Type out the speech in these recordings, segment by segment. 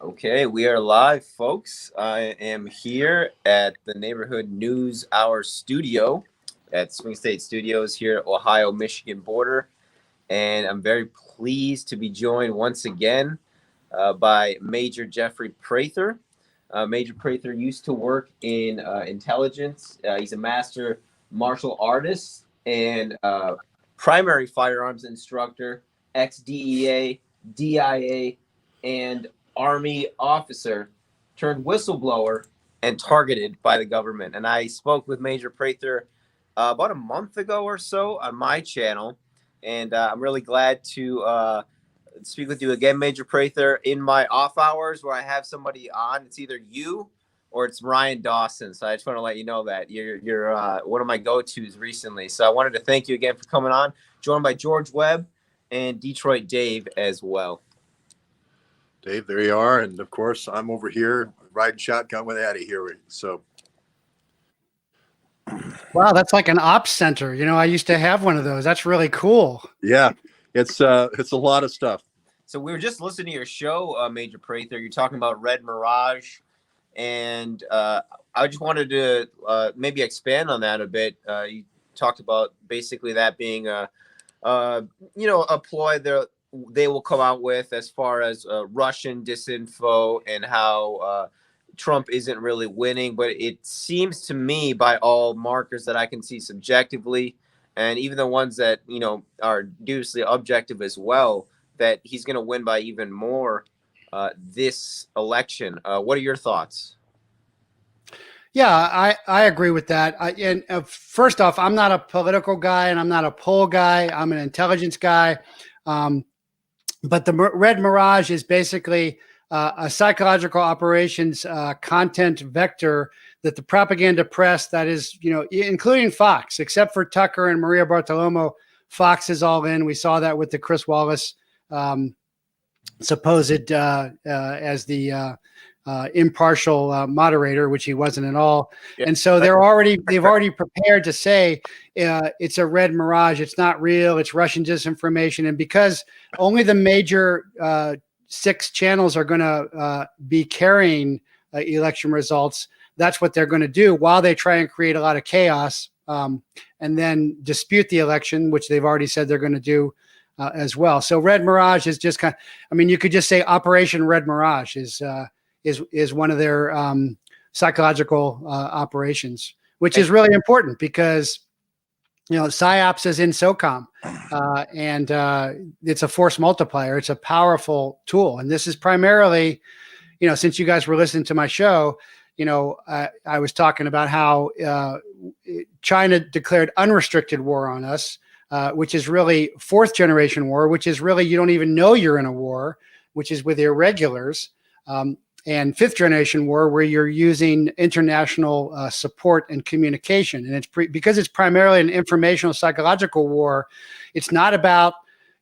Okay, we are live, folks. I am here at the Neighborhood News Hour studio at Swing State Studios here at Ohio-Michigan border. And I'm very pleased to be joined once again by Major Jeffrey Prather. Major Prather used to work in intelligence. He's a master martial artist and primary firearms instructor, ex-DEA, DIA, and Army officer turned whistleblower and targeted by the government. And I spoke with Major Prather about a month ago or so on my channel. And I'm really glad to speak with you again, Major Prather, in my off hours where I have somebody on. It's either you or it's Ryan Dawson. So I just want to let you know that you're one of my go-tos recently. So I wanted to thank you again for coming on, joined by George Webb and Detroit Dave as well. Dave, there you are. And of course, I'm over here riding shotgun with Addie here. So. Wow, that's like an ops center. You know, I used to have one of those. That's really cool. Yeah, it's a lot of stuff. So we were just listening to your show, Major Prather. You're talking about Red Mirage. And I just wanted to maybe expand on that a bit. You talked about basically that being a ploy that they will come out with as far as Russian disinfo and how Trump isn't really winning. But it seems to me, by all markers that I can see subjectively, and even the ones that, are dutifully objective as well, that he's going to win by even more this election. What are your thoughts? Yeah, I agree with that. First off, I'm not a political guy and I'm not a poll guy. I'm an intelligence guy. But the Red Mirage is basically a psychological operations content vector that the propaganda press, that is, including Fox, except for Tucker and Maria Bartiromo, Fox is all in. We saw that with the Chris Wallace supposed as the impartial moderator, which he wasn't at all. Yeah. And so they've already prepared to say it's a Red Mirage. It's not real. It's Russian disinformation. And because only the major 6 channels are going to be carrying election results, that's what they're going to do while they try and create a lot of chaos and then dispute the election, which they've already said they're going to do as well. So Red Mirage is just you could just say Operation Red Mirage is one of their psychological operations, which is really important because, PSYOPs is in SOCOM and it's a force multiplier. It's a powerful tool. And this is primarily, since you guys were listening to my show, I was talking about how China declared unrestricted war on us, which is really 4th generation war, which is really, you don't even know you're in a war, which is with irregulars. And 5th generation war, where you're using international support and communication. And it's because it's primarily an informational psychological war. It's not about,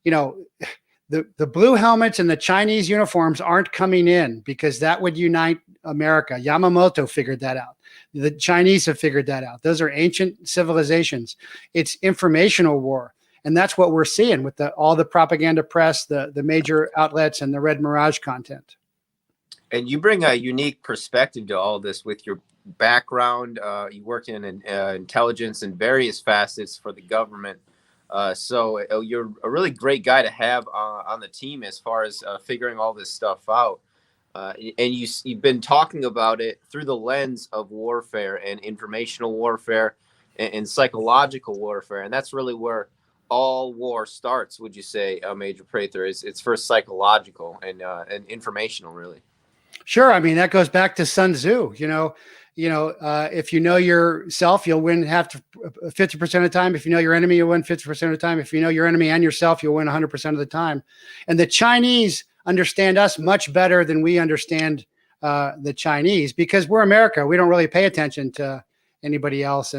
the blue helmets and the Chinese uniforms aren't coming in because that would unite America. Yamamoto figured that out. The Chinese have figured that out. Those are ancient civilizations. It's informational war. And that's what we're seeing with all the propaganda press, the major outlets, and the Red Mirage content. And you bring a unique perspective to all this with your background. You worked in intelligence in various facets for the government. So you're a really great guy to have on the team as far as figuring all this stuff out. And you've been talking about it through the lens of warfare and informational warfare and psychological warfare. And that's really where all war starts, would you say, Major Prather? It's first psychological and informational, really. Sure. I mean, that goes back to Sun Tzu. If you know yourself, you'll win 50% of the time. If you know your enemy, you'll win 50% of the time. If you know your enemy and yourself, you'll win 100% of the time. And the Chinese understand us much better than we understand the Chinese because we're America. We don't really pay attention to anybody else.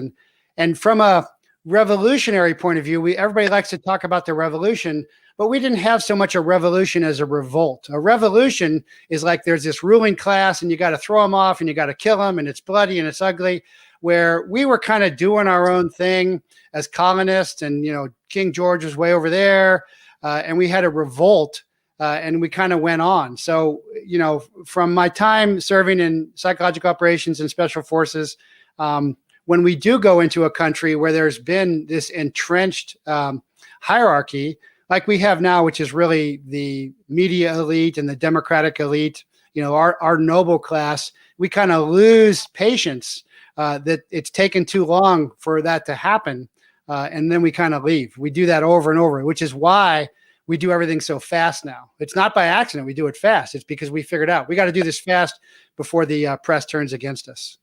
And from a revolutionary point of view, everybody likes to talk about the revolution, but we didn't have so much a revolution as a revolt. A revolution is like there's this ruling class and you got to throw them off and you got to kill them and it's bloody and it's ugly, where we were kind of doing our own thing as colonists and, King George was way over there. And we had a revolt and we kind of went on. So, from my time serving in psychological operations and special forces, when we do go into a country where there's been this entrenched hierarchy, like we have now, which is really the media elite and the democratic elite, our noble class, we kind of lose patience that it's taken too long for that to happen. And then we kind of leave. We do that over and over, which is why we do everything so fast now. It's not by accident we do it fast. It's because we figured out we got to do this fast before the press turns against us.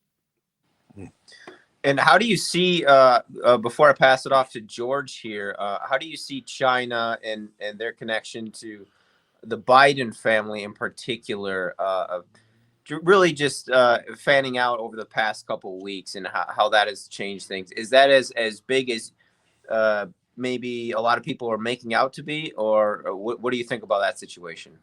And how do you see, before I pass it off to George here, how do you see China and their connection to the Biden family in particular, really just fanning out over the past couple of weeks, and how that has changed things? Is that as big as maybe a lot of people are making out to be, or what do you think about that situation?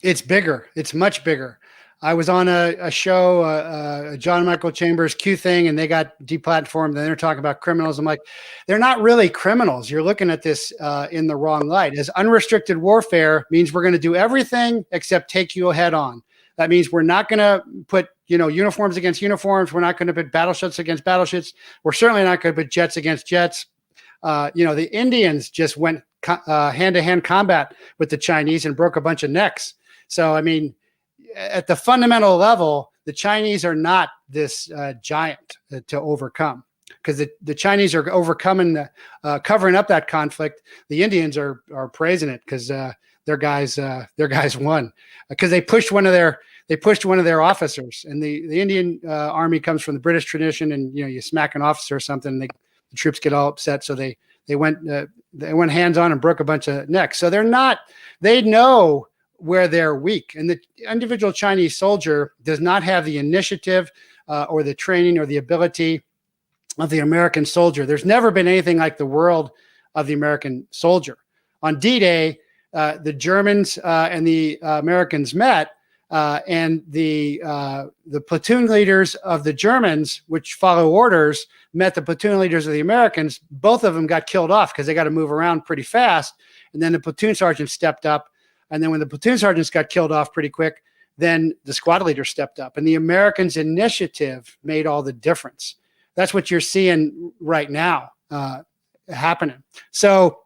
It's bigger. It's much bigger. I was on a show, John Michael Chambers Q thing, and they got deplatformed. And they're talking about criminals. I'm like, they're not really criminals. You're looking at this in the wrong light. As unrestricted warfare means we're going to do everything except take you head on. That means we're not going to put, uniforms against uniforms. We're not going to put battleships against battleships. We're certainly not going to put jets against jets. The Indians just went hand-to-hand combat with the Chinese and broke a bunch of necks. So, I mean, at the fundamental level, the Chinese are not this giant to overcome, because the Chinese are overcoming, covering up that conflict. The Indians are praising it because their guys won, because they pushed one of their officers. And the Indian army comes from the British tradition, and you smack an officer or something, the troops get all upset. So they went hands on and broke a bunch of necks. So they know where they're weak. And the individual Chinese soldier does not have the initiative or the training or the ability of the American soldier. There's never been anything like the world of the American soldier. On D-Day, the Germans and the Americans met, and the platoon leaders of the Germans, which follow orders, met the platoon leaders of the Americans. Both of them got killed off because they got to move around pretty fast. And then the platoon sergeant stepped up. And then when the platoon sergeants got killed off pretty quick, then the squad leader stepped up. And the Americans' initiative made all the difference. That's what you're seeing right now happening. So,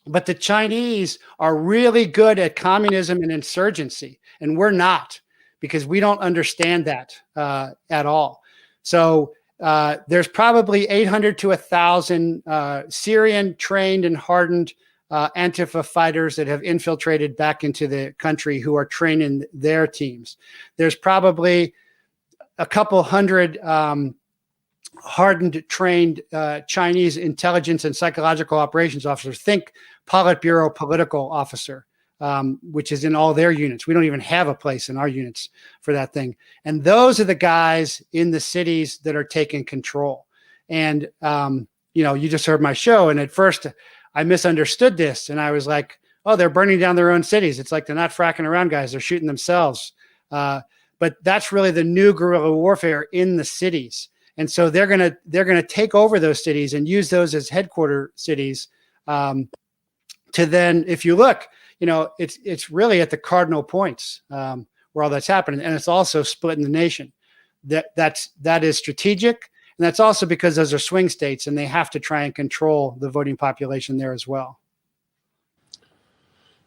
but the Chinese are really good at communism and insurgency, and we're not, because we don't understand that at all. So there's probably 800 to 1,000 Syrian trained and hardened Antifa fighters that have infiltrated back into the country who are training their teams. There's probably a couple hundred hardened, trained Chinese intelligence and psychological operations officers. Think Politburo political officer, which is in all their units. We don't even have a place in our units for that thing. And those are the guys in the cities that are taking control. And, you just heard my show. And at first I misunderstood this. And I was like, oh, they're burning down their own cities. It's like they're not fracking around, guys. They're shooting themselves. But that's really the new guerrilla warfare in the cities. And so they're gonna take over those cities and use those as headquarter cities. To then, if you look, it's really at the cardinal points where all that's happening, and it's also splitting the nation. That is strategic, and that's also because those are swing states, and they have to try and control the voting population there as well.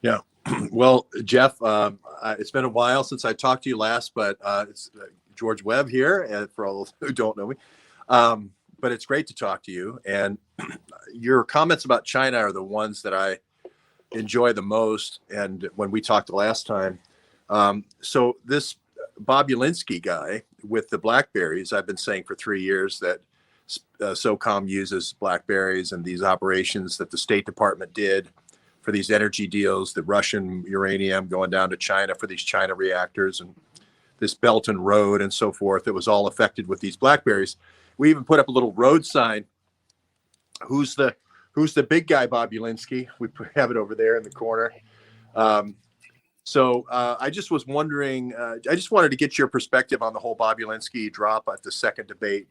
Yeah. Well, Jeff, it's been a while since I talked to you last, but it's George Webb here, for all who don't know me. But it's great to talk to you. And your comments about China are the ones that I enjoy the most. And when we talked the last time, so this Bob Ulinsky guy with the Blackberries, I've been saying for 3 years that SOCOM uses Blackberries and these operations that the State Department did for these energy deals, the Russian uranium going down to China for these China reactors, and this Belt and Road and so forth. It was all affected with these Blackberries. We even put up a little road sign. Who's the big guy, Bob Ulinsky? We have it over there in the corner. So I just was wondering, I just wanted to get your perspective on the whole Bob Ulinsky drop at the second debate.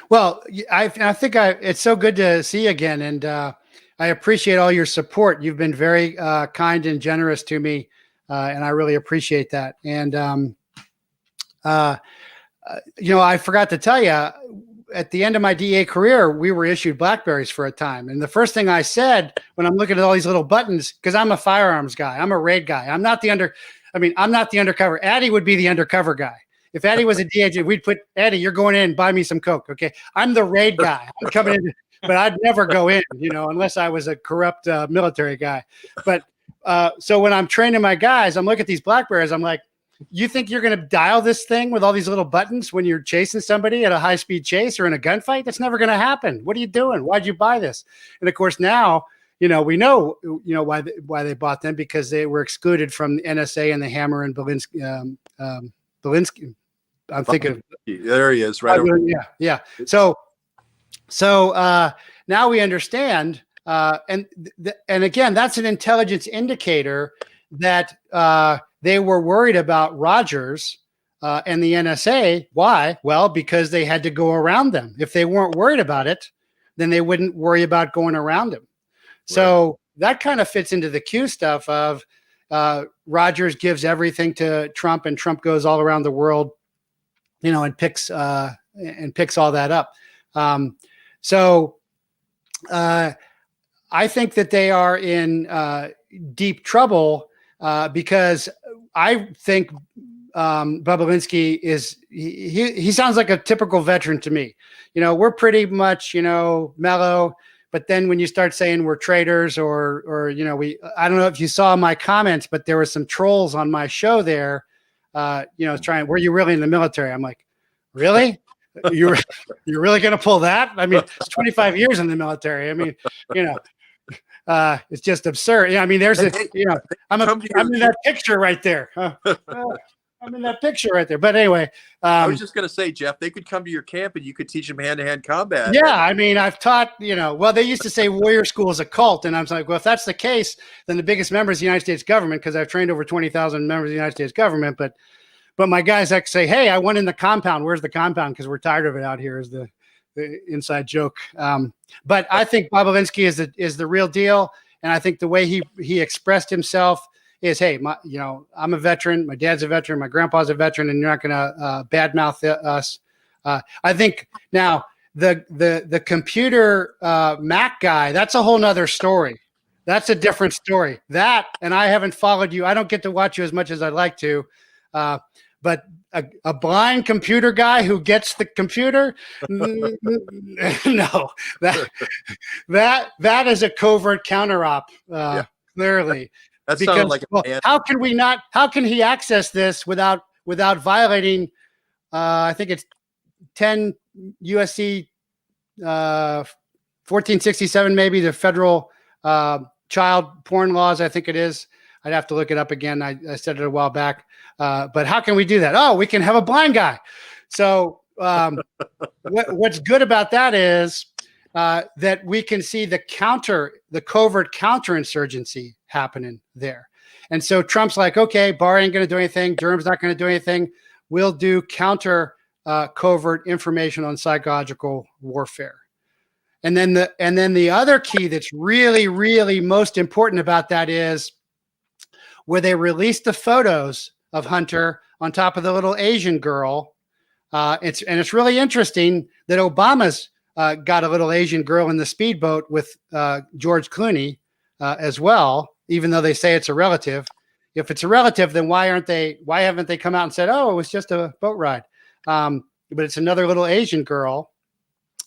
Well, I think it's so good to see you again. And I appreciate all your support. You've been very kind and generous to me, and I really appreciate that. And I forgot to tell you, at the end of my DEA career, we were issued Blackberries for a time. And the first thing I said when I'm looking at all these little buttons, because I'm a firearms guy, I'm a raid guy. I'm not the undercover. Addie would be the undercover guy. If Addie was a DEA agent, we'd put, Addie, you're going in, buy me some Coke. Okay. I'm the raid guy. I'm coming in, but I'd never go in, unless I was a corrupt military guy. But so when I'm training my guys, I'm looking at these Blackberries. I'm like, you think you're going to dial this thing with all these little buttons when you're chasing somebody at a high speed chase or in a gunfight? That's never going to happen. What are you doing? Why'd you buy this? And of course, now, we know, why they bought them, because they were excluded from the NSA and the Hammer and Belinsky. I'm thinking there he is, right over. Yeah. So now we understand, and again, that's an intelligence indicator that they were worried about Rogers and the NSA. Why? Well, because they had to go around them. If they weren't worried about it, then they wouldn't worry about going around them. Right. So that kind of fits into the Q stuff of Rogers gives everything to Trump, and Trump goes all around the world, and picks all that up. So I think that they are in deep trouble because I think Bobolinsky he sounds like a typical veteran to me. We're pretty much, mellow, but then when you start saying we're traitors or I don't know if you saw my comments, but there were some trolls on my show there, were you really in the military? I'm like, really? You're really going to pull that? I mean, it's 25 years in the military. I mean, it's just absurd. Yeah, I mean, there's I'm in that picture right there. I'm in that picture right there. But anyway, I was just going to say, Jeff, they could come to your camp and you could teach them hand-to-hand combat. Yeah, I mean, I've taught. Well, they used to say warrior school is a cult, and I was like, well, if that's the case, then the biggest member is the United States government, because I've trained over 20,000 members of the United States government. But my guys like say, hey, I went in the compound. Where's the compound? Because we're tired of it out here. Is the inside joke. But I think Bobolinsky is the real deal. And I think the way he expressed himself is, hey, I'm a veteran. My dad's a veteran. My grandpa's a veteran, and you're not going to badmouth us. I think now the computer Mac guy, that's a whole nother story. That's a different story. That, and I haven't followed you. I don't get to watch you as much as I'd like to. But a blind computer guy who gets the computer, no, that is a covert counter-op, clearly. That sounded like how can he access this without violating, I think it's 10 USC 1467, maybe, the federal child porn laws, I think it is. I'd have to look it up again. I said it a while back. But how can we do that? Oh, we can have a blind guy. So what's good about that is that we can see the covert counterinsurgency happening there. And so Trump's like, okay, Barr ain't going to do anything. Durham's not going to do anything. We'll do counter covert information on psychological warfare. And then the other key that's really, really most important about that is where they released the photos of Hunter on top of the little Asian girl. It's really interesting that Obama's got a little Asian girl in the speedboat with George Clooney as well, even though they say it's a relative. If it's a relative, then why haven't they come out and said, oh, it was just a boat ride? But it's another little Asian girl.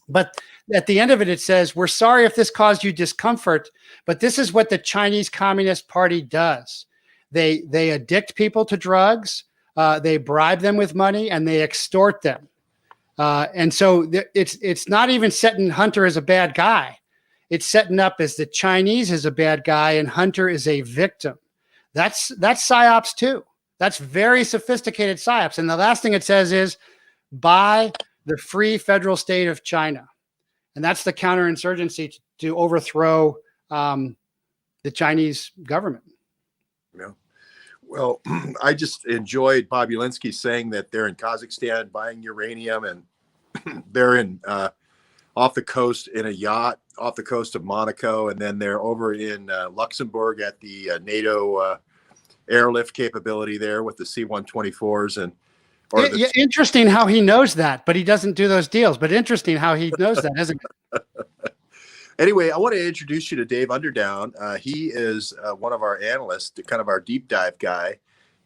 But at the end of it, it says, we're sorry if this caused you discomfort, but this is what the Chinese Communist Party does. They addict people to drugs, they bribe them with money, and they extort them. And so it's not even setting Hunter as a bad guy. It's setting up as the Chinese is a bad guy and Hunter is a victim. That's PSYOPs too. That's very sophisticated PSYOPs. And the last thing it says is by the Free Federal State of China. And that's the counterinsurgency to overthrow the Chinese government. Yeah. Well, I just enjoyed Bobolinsky saying that they're in Kazakhstan buying uranium, and they're in off the coast in a yacht off the coast of Monaco, and then they're over in Luxembourg at the NATO airlift capability there with the C-124s and. Interesting how he knows that, but he doesn't do those deals. But interesting how he knows that, isn't it? Anyway, I want to introduce you to Dave Underdown. He is one of our analysts, kind of our deep dive guy,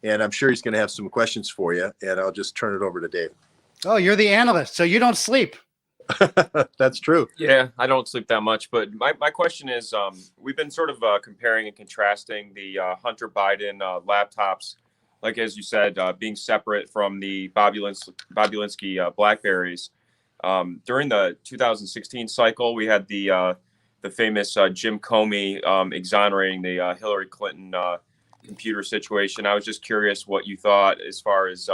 and I'm sure he's going to have some questions for you. And I'll just turn it over to Dave. Oh, you're the analyst, so you don't sleep. That's true. Yeah, I don't sleep that much. But my question is, we've been sort of comparing and contrasting the Hunter Biden laptops, like as you said, being separate from the Bobulinski Blackberries. During the 2016 cycle, we had the famous Jim Comey exonerating the Hillary Clinton computer situation. I was just curious what you thought as far as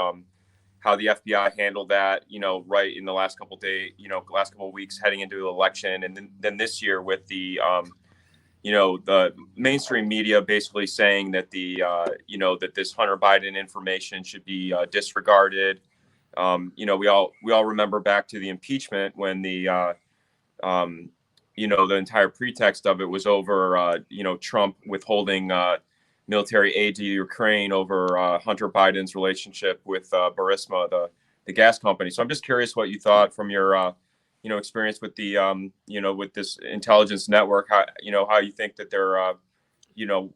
how the FBI handled that, right in the last couple of days, last couple of weeks heading into the election. And then this year with the, the mainstream media basically saying that that this Hunter Biden information should be disregarded. We all remember back to the impeachment when the entire pretext of it was over, Trump withholding military aid to Ukraine over Hunter Biden's relationship with Burisma, the gas company. So I'm just curious what you thought from your, experience with the, with this intelligence network, how you think that they're,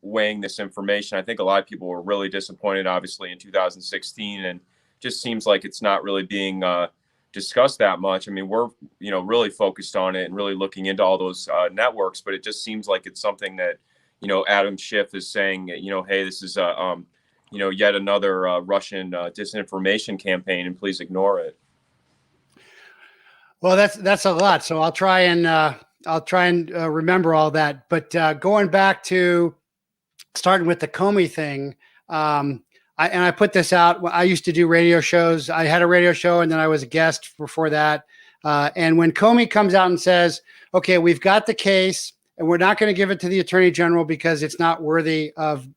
weighing this information. I think a lot of people were really disappointed, obviously, in 2016, and just seems like it's not really being discussed that much. I mean, we're, really focused on it and really looking into all those networks, but it just seems like it's something that, Adam Schiff is saying, hey, this is yet another Russian disinformation campaign, and please ignore it. Well, that's a lot. So I'll try and remember all that. But going back to starting with the Comey thing, I put this out. I used to do radio shows. I had a radio show, and then I was a guest before that. And when Comey comes out and says, "Okay, we've got the case, and we're not going to give it to the Attorney General because it's not worthy of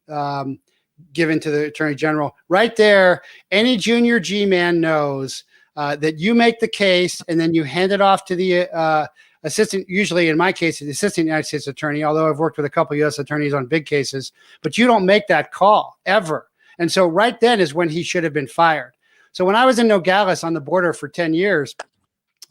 given to the Attorney General," right there, any junior G man knows that you make the case and then you hand it off to the assistant, usually in my case, the assistant United States attorney, although I've worked with a couple of U.S. attorneys on big cases, but you don't make that call ever. And so right then is when he should have been fired. So when I was in Nogales on the border for 10 years,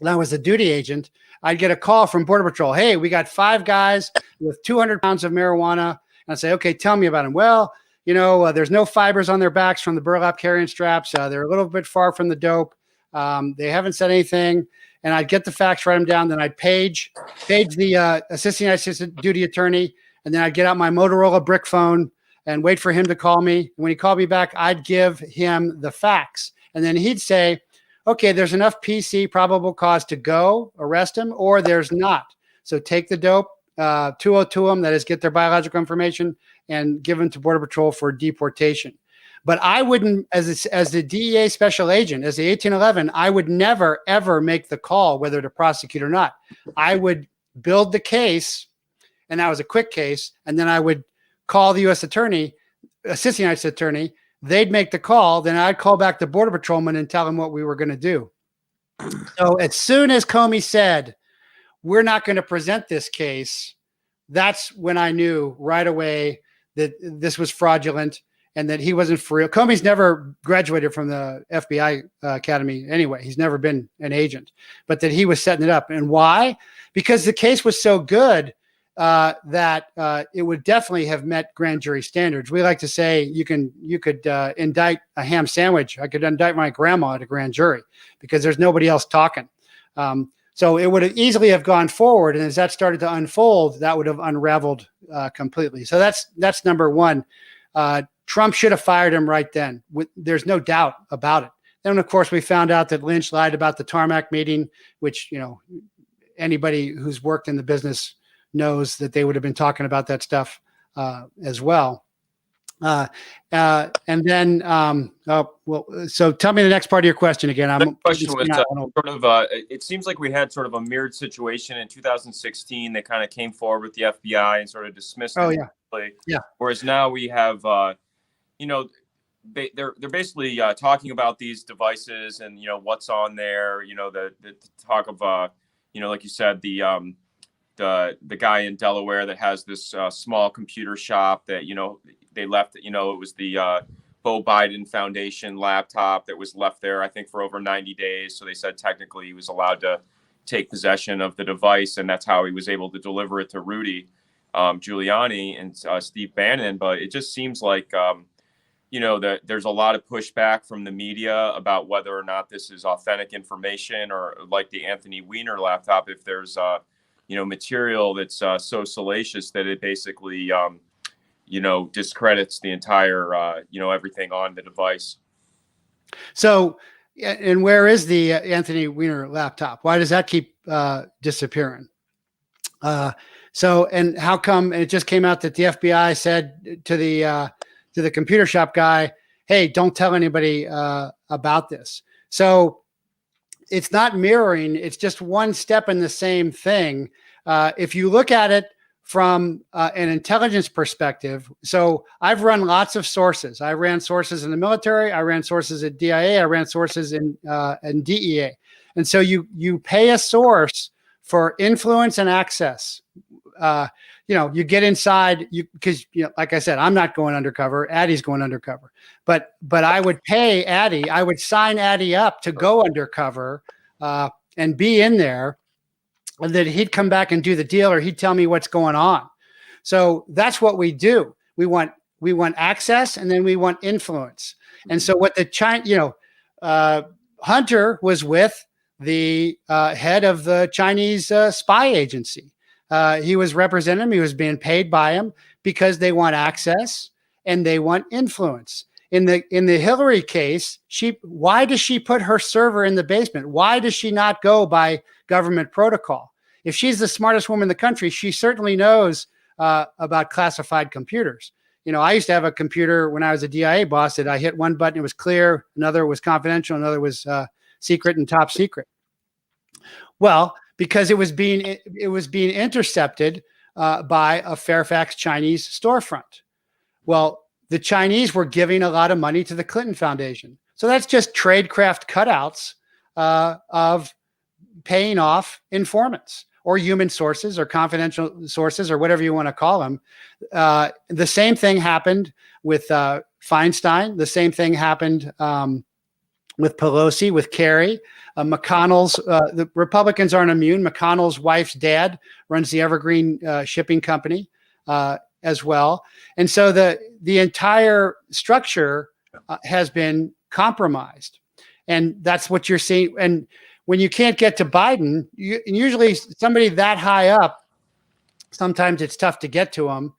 and I was a duty agent, I'd get a call from Border Patrol. "Hey, we got 5 guys with 200 pounds of marijuana." And I'd say, "Okay, tell me about them." "Well, there's no fibers on their backs from the burlap carrying straps. They're a little bit far from the dope. They haven't said anything." And I'd get the facts, write them down. Then I'd page the assistant United States duty attorney. And then I'd get out my Motorola brick phone and wait for him to call me. And when he called me back, I'd give him the facts. And then he'd say, "Okay, there's enough PC, probable cause, to go arrest him, or there's not. So take the dope, 202 them, that is, get their biological information, and give them to Border Patrol for deportation." But I wouldn't, as the DEA special agent, as the 1811, I would never, ever make the call whether to prosecute or not. I would build the case, and that was a quick case, and then I would call the U.S. attorney, assistant United States attorney. They'd make the call. Then I'd call back the border patrolman and tell him what we were going to do. So as soon as Comey said, "We're not going to present this case," that's when I knew right away that this was fraudulent and that he wasn't for real. Comey's never graduated from the FBI Academy anyway. He's never been an agent, but that he was setting it up. And why? Because the case was so good that it would definitely have met grand jury standards. We like to say you could indict a ham sandwich. I could indict my grandma at a grand jury because there's nobody else talking. So it would have easily have gone forward. And as that started to unfold, that would have unraveled completely. So that's number one. Trump should have fired him right then. There's no doubt about it. Then, of course, we found out that Lynch lied about the tarmac meeting, which, anybody who's worked in the business knows that they would have been talking about that stuff as well. And then, so tell me the next part of your question again. The question was it seems like we had sort of a mirrored situation in 2016. They kind of came forward with the FBI and sort of dismissed it. Oh, yeah. Yeah. Whereas now we have, they're basically talking about these devices and, what's on there, the talk of, like you said, the guy in Delaware that has this small computer shop that, they left, it was the Beau Biden Foundation laptop that was left there, I think, for over 90 days. So they said technically he was allowed to take possession of the device, and that's how he was able to deliver it to Rudy Giuliani and Steve Bannon. But it just seems like, that there's a lot of pushback from the media about whether or not this is authentic information, or like the Anthony Weiner laptop, if there's material that's so salacious that it basically discredits the entire everything on the device. So, and where is the Anthony Weiner laptop? Why does that keep disappearing? So, and how come it just came out that the FBI said to the computer shop guy, "Hey, don't tell anybody about this." So it's not mirroring. It's just one step in the same thing. If you look at it from an intelligence perspective, so I've run lots of sources. I ran sources in the military. I ran sources at DIA. I ran sources in DEA. And so you pay a source for influence and access. You get inside because like I said, I'm not going undercover. Addie's going undercover, but I would pay Addie. I would sign Addie up to go undercover and be in there, and then he'd come back and do the deal, or he'd tell me what's going on. So that's what we do. We want access, and then we want influence. And so what Hunter was with the head of the Chinese spy agency. He was representing him. He was being paid by him because they want access and they want influence. In the Hillary case, why does she put her server in the basement? Why does she not go by government protocol? If she's the smartest woman in the country, she certainly knows about classified computers. I used to have a computer when I was a DIA boss that I hit one button, it was clear, another was confidential, another was secret and top secret. Well, because it was being intercepted by a Fairfax Chinese storefront. Well, the Chinese were giving a lot of money to the Clinton Foundation. So that's just tradecraft cutouts of paying off informants or human sources or confidential sources or whatever you want to call them. The same thing happened with Feinstein. The same thing happened with Pelosi, with Kerry. McConnell's, the Republicans aren't immune. McConnell's wife's dad runs the Evergreen shipping company as well. And so the entire structure has been compromised. And that's what you're seeing. And when you can't get to Biden, usually somebody that high up, sometimes it's tough to get to them.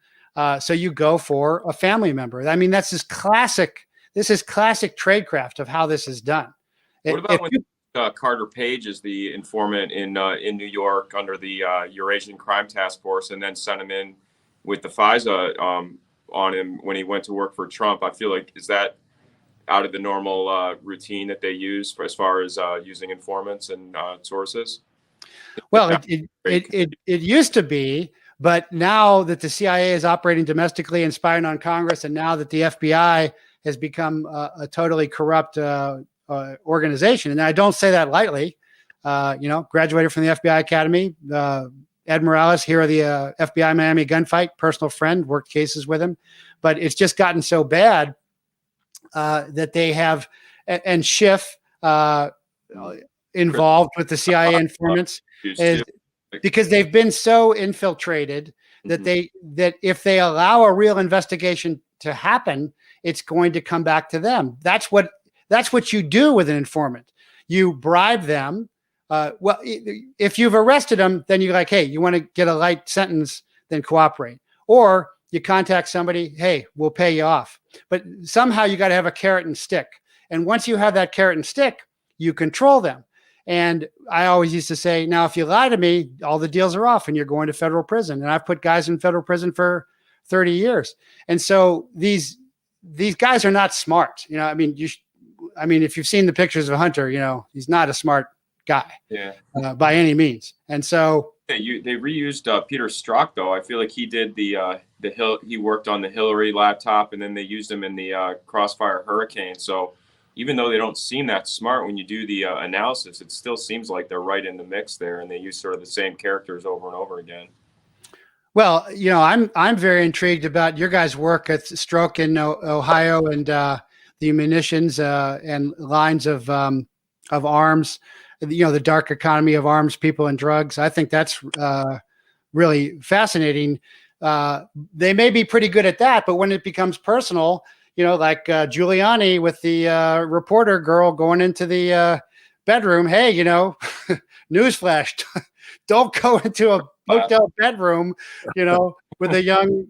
So you go for a family member. I mean, this is classic tradecraft of how this is done. What about when Carter Page is the informant in New York under the Eurasian Crime Task Force, and then sent him in with the FISA on him when he went to work for Trump? I feel like, is that out of the normal routine that they use as far as using informants and sources? Well, it used to be, but now that the CIA is operating domestically and spying on Congress, and now that the FBI has become a totally corrupt organization, and I don't say that lightly. Graduated from the FBI Academy. Ed Morales, hero of the FBI Miami gunfight, personal friend, worked cases with him, but it's just gotten so bad that they have, and Schiff involved with the CIA informants, because they've been so infiltrated that that if they allow a real investigation to happen, it's going to come back to them. That's what you do with an informant. You bribe them. Well, if you've arrested them, then you're like, hey, you want to get a light sentence, then cooperate. Or you contact somebody, hey, we'll pay you off. But somehow you got to have a carrot and stick. And once you have that carrot and stick, you control them. And I always used to say, now, if you lie to me, all the deals are off and you're going to federal prison. And I've put guys in federal prison for 30 years. And so these guys are not smart. I mean, if you've seen the pictures of Hunter, he's not a smart guy by any means. And so they reused Peter Strzok, though. I feel like he did he worked on the Hillary laptop, and then they used him in the Crossfire Hurricane. So even though they don't seem that smart when you do the analysis, it still seems like they're right in the mix there, and they use sort of the same characters over and over again. Well, I'm very intrigued about your guys' work at Stroke in Ohio and the munitions and lines of arms. The dark economy of arms, people, and drugs. I think that's really fascinating. They may be pretty good at that, but when it becomes personal, like Giuliani with the reporter girl going into the bedroom. Hey, newsflash, don't go into a hotel bedroom, with a young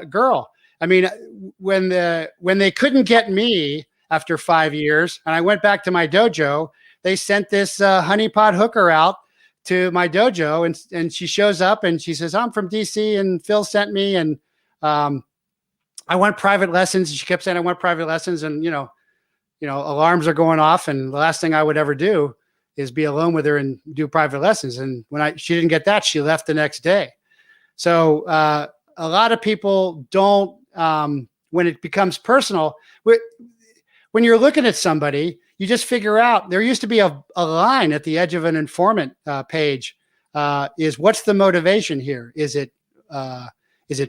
girl. I mean, when they couldn't get me after 5 years, and I went back to my dojo, they sent this honeypot hooker out to my dojo, and she shows up and she says, "I'm from DC, and Phil sent me, and I want private lessons." She kept saying, "I want private lessons," and alarms are going off, and the last thing I would ever do is be alone with her and do private lessons. And when she didn't get that, she left the next day. So a lot of people don't, when it becomes personal, when you're looking at somebody, you just figure out there used to be a line at the edge of an informant page, is what's the motivation here? Is it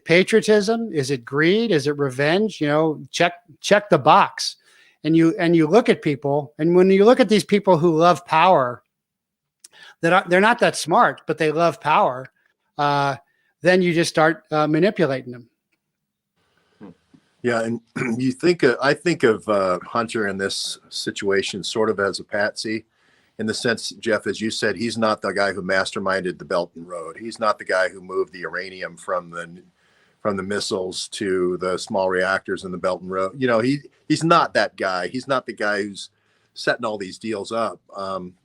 patriotism? Is it greed? Is it revenge? Check the box. And you look at people, and when you look at these people who love power, they're not that smart, but they love power. Then you just start manipulating them. Yeah, and I think of Hunter in this situation sort of as a patsy, in the sense, Jeff, as you said, he's not the guy who masterminded the Belt and Road. He's not the guy who moved the uranium from the missiles to the small reactors in the Belt and Road. He's not that guy. He's not the guy who's setting all these deals up.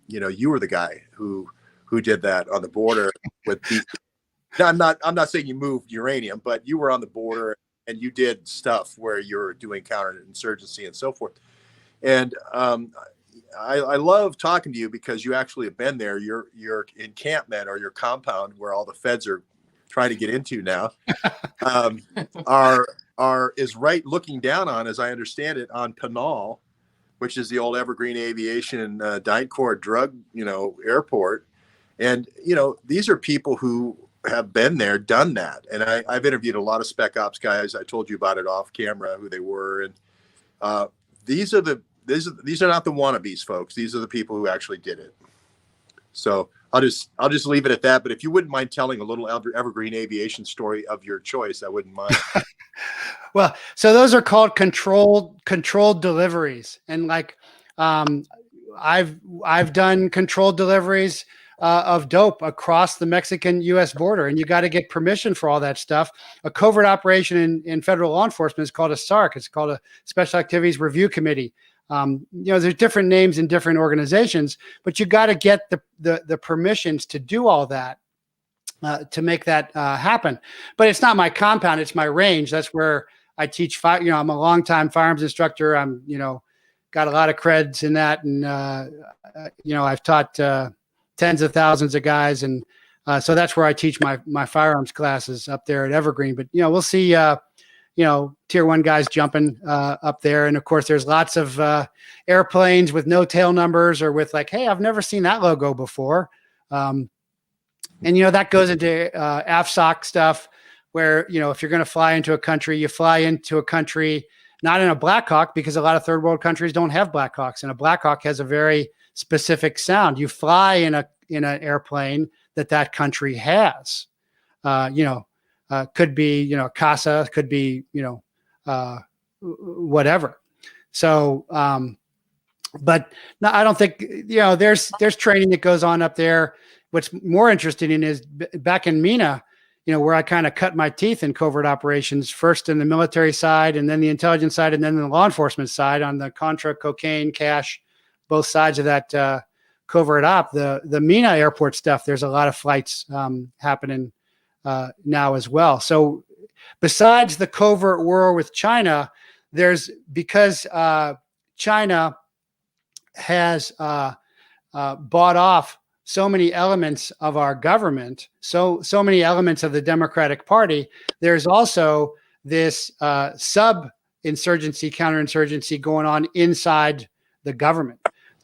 You were the guy who did that on the border with the. I'm not saying you moved uranium, but you were on the border and you did stuff where you're doing counterinsurgency and so forth. And I love talking to you because you actually have been there. Your encampment or your compound where all the feds are trying to get into now is right looking down on, as I understand it, on Pinal, which is the old Evergreen Aviation DynCorp drug airport. And these are people who have been there, done that. And I've interviewed a lot of spec ops guys. I told you about it off camera, who they were. And these are not the wannabes, folks. These are the people who actually did it. So I'll just leave it at that. But if you wouldn't mind telling a little Evergreen Aviation story of your choice, I wouldn't mind. Well, so those are called controlled deliveries. And like, I've done controlled deliveries of dope across the Mexican-U.S. border, and you got to get permission for all that stuff. A covert operation in federal law enforcement is called a SARC. It's called a Special Activities Review Committee. There's different names in different organizations, but you got to get the permissions to do all that, to make that happen. But it's not my compound; it's my range. That's where I teach. I'm a longtime firearms instructor. I'm got a lot of creds in that, and I've taught tens of thousands of guys, and so that's where I teach my firearms classes up there at Evergreen. But we'll see tier 1 guys jumping up there, and of course there's lots of airplanes with no tail numbers or with like, hey, I've never seen that logo before, and that goes into AFSOC stuff, where if you're going to fly into a country, you fly into a country not in a Black Hawk, because a lot of third world countries don't have Black Hawks, and a Black Hawk has a very specific sound. You fly in an airplane that country has. Could be CASA, could be whatever. So, but no, I don't think there's training that goes on up there. What's more interesting is back in MENA, where I kind of cut my teeth in covert operations, first in the military side, and then the intelligence side, and then the law enforcement side on the Contra, cocaine, cash, both sides of that covert op. The MENA airport stuff, there's a lot of flights happening now as well. So besides the covert war with China, because China has bought off so many elements of our government, so many elements of the Democratic Party, there's also this sub-insurgency, counterinsurgency going on inside the government.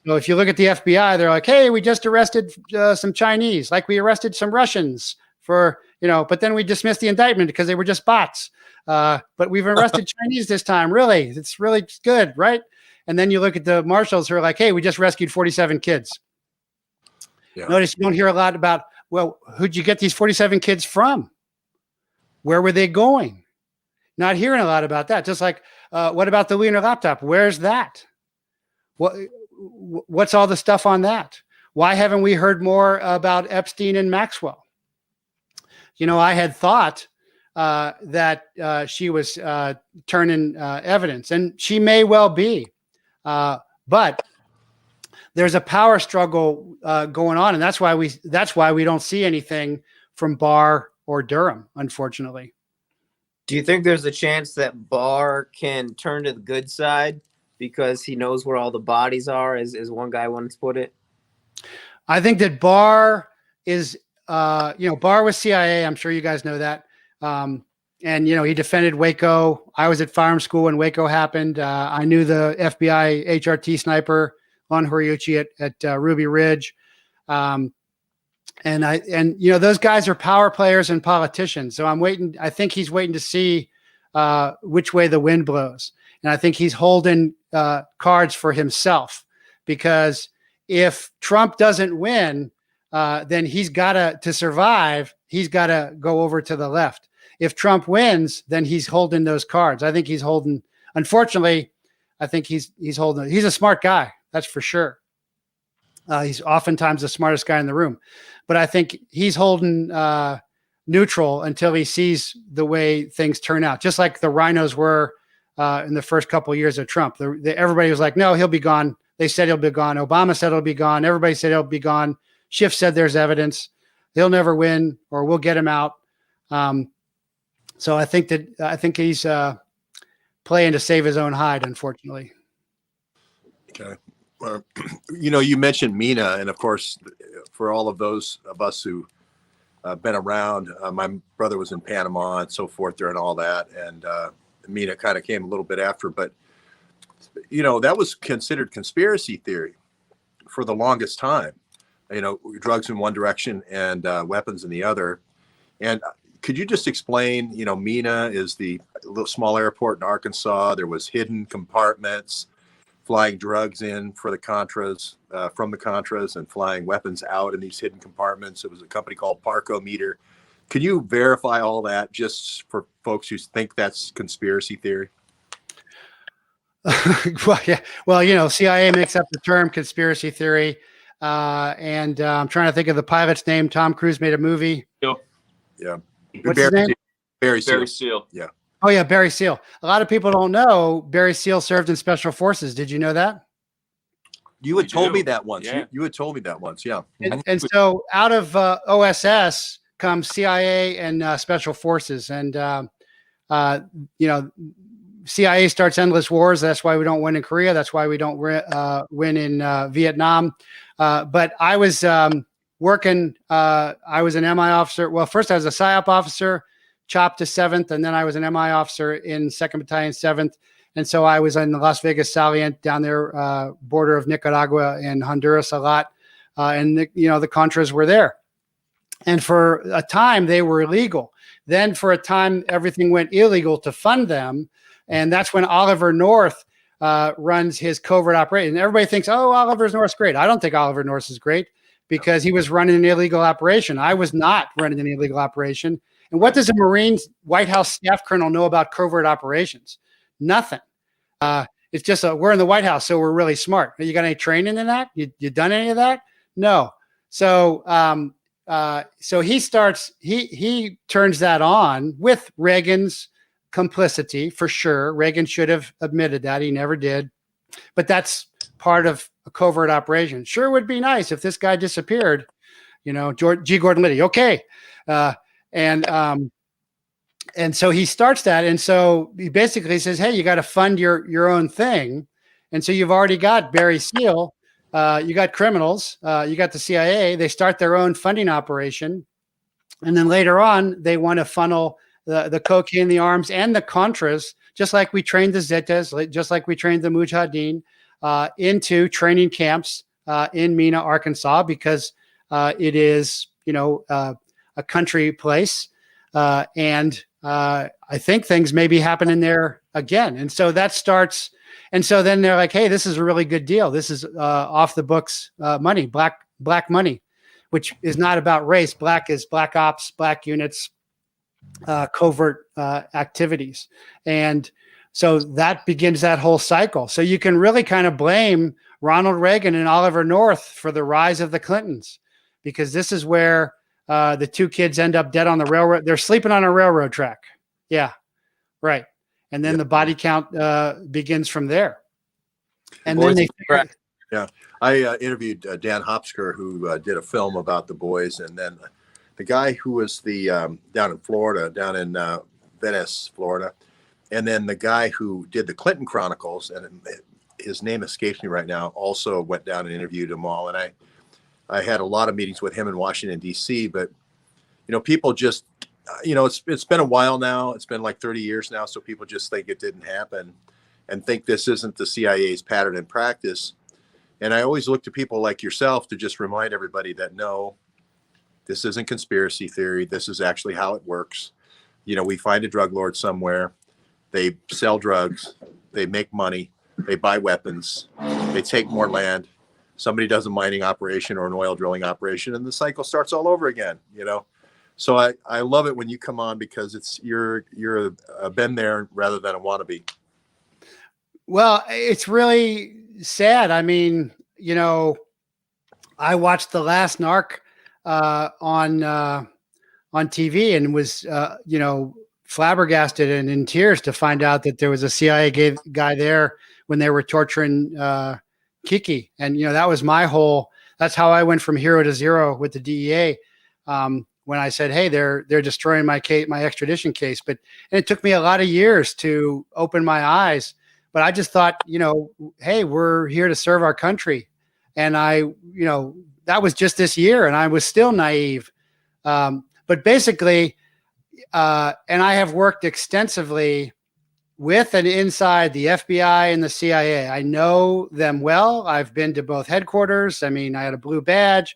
So if you look at the FBI, they're like, hey, we just arrested some Chinese, like we arrested some Russians for, but then we dismissed the indictment because they were just bots. But we've arrested Chinese this time. Really, it's really good, right? And then you look at the marshals who are like, hey, we just rescued 47 kids. Yeah. Notice you don't hear a lot about, well, who'd you get these 47 kids from? Where were they going? Not hearing a lot about that. Just like, what about the lunar laptop? Where's that? What's all the stuff on that? Why haven't we heard more about Epstein and Maxwell? I had thought that she was turning evidence, and she may well be. But there's a power struggle going on, and that's why we don't see anything from Barr or Durham, unfortunately. Do you think there's a chance that Barr can turn to the good side because he knows where all the bodies are, as one guy once put it? I think that Barr is, Barr was CIA. I'm sure you guys know that. And, he defended Waco. I was at firearms school when Waco happened. I knew the FBI HRT sniper, Lon Horiuchi at Ruby Ridge. And those guys are power players and politicians. So I think he's waiting to see which way the wind blows. And I think he's holding cards for himself, because if Trump doesn't win, then he's got to survive. He's got to go over to the left. If Trump wins, then he's holding those cards. I think he's holding, unfortunately, he's holding, he's a smart guy. That's for sure. He's oftentimes the smartest guy in the room, but I think he's holding neutral until he sees the way things turn out. Just like the rhinos were in the first couple of years of Trump. Everybody was like, no, he'll be gone. They said he'll be gone. Obama said he'll be gone. Everybody said he'll be gone. Schiff said there's evidence. He'll never win, or we'll get him out. So I think he's playing to save his own hide, unfortunately. Okay. You mentioned MENA, and of course, for all of those of us who been around, my brother was in Panama and so forth during all that, and MENA kind of came a little bit after, but that was considered conspiracy theory for the longest time. Drugs in one direction and weapons in the other. And could you just explain, MENA is the little small airport in Arkansas. There was hidden compartments, flying drugs in for the Contras, from the Contras, and flying weapons out in these hidden compartments. It was a company called Parkometer. Can you verify all that just for folks who think that's conspiracy theory? Well, yeah. Well, CIA makes up the term conspiracy theory. And I'm trying to think of the pilot's name. Tom Cruise made a movie. Yeah. What's his name? Barry Seal. Yeah. Oh yeah, Barry Seal. A lot of people don't know Barry Seal served in special forces. Did you know that? You had told me that once. Yeah. You had told me that once. Yeah. And so out of OSS comes CIA and special forces, and CIA starts endless wars. That's why we don't win in Korea. That's why we don't win in Vietnam. But I was working. I was an MI officer. Well, first I was a PSYOP officer, chopped to 7th, and then I was an MI officer in 2nd Battalion, 7th. And so I was in the Las Vegas salient down there, border of Nicaragua and Honduras a lot. And the Contras were there. And for a time, they were illegal. Then for a time, everything went illegal to fund them. And that's when Oliver North runs his covert operation. And everybody thinks, oh, Oliver North's great. I don't think Oliver North is great because he was running an illegal operation. I was not running an illegal operation. And what does a Marine White House staff colonel know about covert operations? Nothing. It's just we're in the White House, so we're really smart. You got any training in that? You done any of that? No. So so he turns that on with Reagan's complicity, for sure. Reagan should have admitted that. He never did. But that's part of a covert operation. Sure would be nice if this guy disappeared. G. Gordon Liddy. Okay. And so he starts that. And so he basically says, hey, you got to fund your own thing. And so you've already got Barry Seal. You got criminals. You got the CIA. They start their own funding operation. And then later on, they want to funnel the cocaine, the arms, and the Contras, just like we trained the Zetas, just like we trained the Mujahideen. into training camps in Mena, Arkansas, because it is, a country place. And I think things may be happening there again. And so that starts. And so then they're like, hey, this is a really good deal. This is off the books money, black money, which is not about race. Black is black ops, black units, covert activities. And so that begins that whole cycle. So you can really kind of blame Ronald Reagan and Oliver North for the rise of the Clintons, because this is where the two kids end up dead on the railroad. They're sleeping on a railroad track. Yeah, right. And then the body count begins from there. And then they figure, yeah, I interviewed Dan Hopsker, who did a film about the boys, and then the guy who was the down in Florida, down in Venice, Florida, and then the guy who did the Clinton Chronicles, and his name escapes me right now, also went down and interviewed them all. And I had a lot of meetings with him in Washington, D.C., but, people just, it's been a while now. It's been like 30 years now. So people just think it didn't happen and think this isn't the CIA's pattern and practice. And I always look to people like yourself to just remind everybody that, no, this isn't conspiracy theory. This is actually how it works. We find a drug lord somewhere. They sell drugs. They make money. They buy weapons. They take more land. Somebody does a mining operation or an oil drilling operation, and the cycle starts all over again, So I love it when you come on, because you're a been there rather than a wannabe. Well, it's really sad. I mean, I watched The Last Narc on TV and was, flabbergasted and in tears to find out that there was a CIA guy there when they were torturing Kiki. And, that was that's how I went from hero to zero with the DEA. When I said, hey, they're destroying my extradition case. And it took me a lot of years to open my eyes. But I just thought, hey, we're here to serve our country. And that was just this year, and I was still naive. But basically, and I have worked extensively with and inside the FBI and the CIA. I know them well. I've been to both headquarters. I mean, I had a blue badge.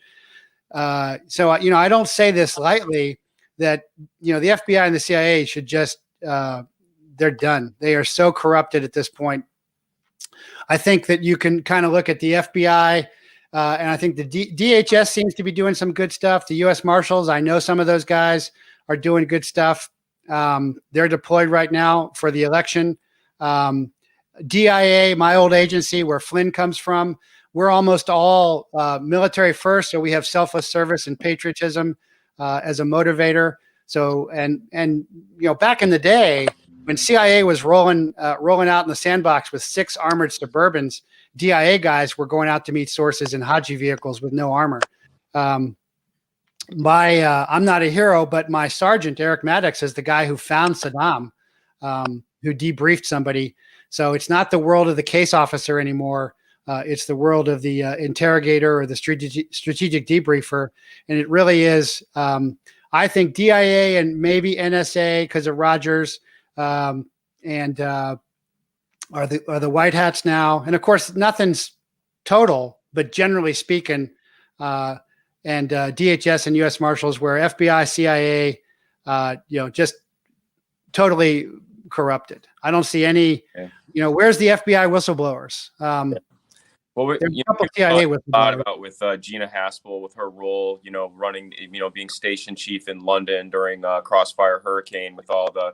So, I don't say this lightly, that, the FBI and the CIA should just, they're done. They are so corrupted at this point. I think that you can kind of look at the FBI, and I think the DHS seems to be doing some good stuff. The U.S. Marshals, I know some of those guys are doing good stuff. They're deployed right now for the election. DIA, my old agency where Flynn comes from, we're almost all military first. So we have selfless service and patriotism as a motivator. So, and back in the day when CIA was rolling out in the sandbox with 6 armored Suburbans, DIA guys were going out to meet sources in Haji vehicles with no armor. I'm not a hero, but my sergeant, Eric Maddox, is the guy who found Saddam, who debriefed somebody. So it's not the world of the case officer anymore. It's the world of the interrogator or the strategic debriefer. And it really is, I think, DIA and maybe NSA because of Rogers, and are the white hats now. And of course, nothing's total, but generally speaking, and DHS and U.S. Marshals, where FBI, CIA, just totally corrupted. I don't see any. Where's the FBI whistleblowers? Well, we CIA talked a lot about with Gina Haspel, with her role, running, being station chief in London during Crossfire Hurricane, with all the,